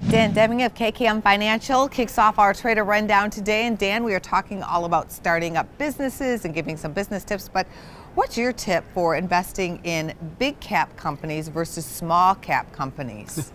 Dan Deming of KKM Financial kicks off our trader rundown today. And Dan, we are talking all about starting up businesses and giving some business tips. But what's your tip for investing in big cap companies versus small cap companies?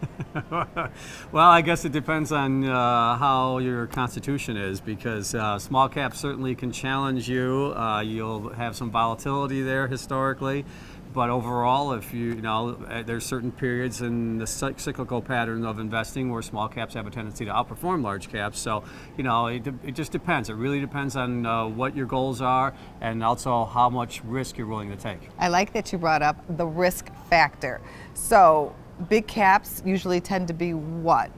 Well, I guess it depends on how your constitution is, because small caps certainly can challenge you. You'll have some volatility there historically. But overall, if there's certain periods in the cyclical pattern of investing where small caps have a tendency to outperform large caps. So, it just depends. It really depends on what your goals are and also how much risk you're willing to take. I like that you brought up the risk factor. So, big caps usually tend to be what?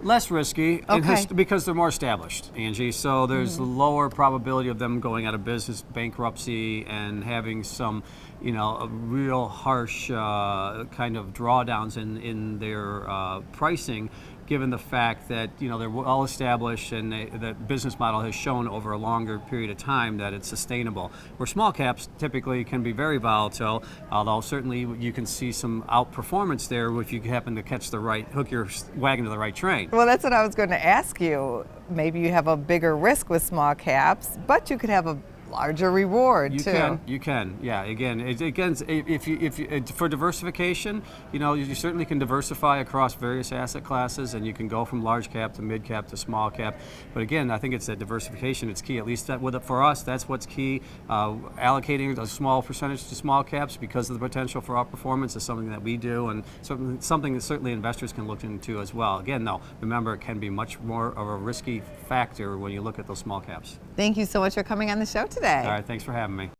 Less risky, okay, because they're more established, Angie. So there's a lower probability of them going out of business, bankruptcy, and having some, a real harsh kind of drawdowns in their pricing, given the fact that they're well established and the business model has shown over a longer period of time that it's sustainable. Where small caps typically can be very volatile, although certainly you can see some outperformance there if you happen to hook your wagon to the right train. Well, that's what I was going to ask you. Maybe you have a bigger risk with small caps, but you could have a larger reward too. You can. Yeah. Again, if you for diversification, you certainly can diversify across various asset classes, and you can go from large cap to mid cap to small cap. But again, I think it's that diversification. It's key. At least for us, that's what's key. Allocating a small percentage to small caps because of the potential for outperformance is something that we do, and something that certainly investors can look into as well. Again, though, remember it can be much more of a risky factor when you look at those small caps. Thank you so much for coming on the show today. All right, thanks for having me.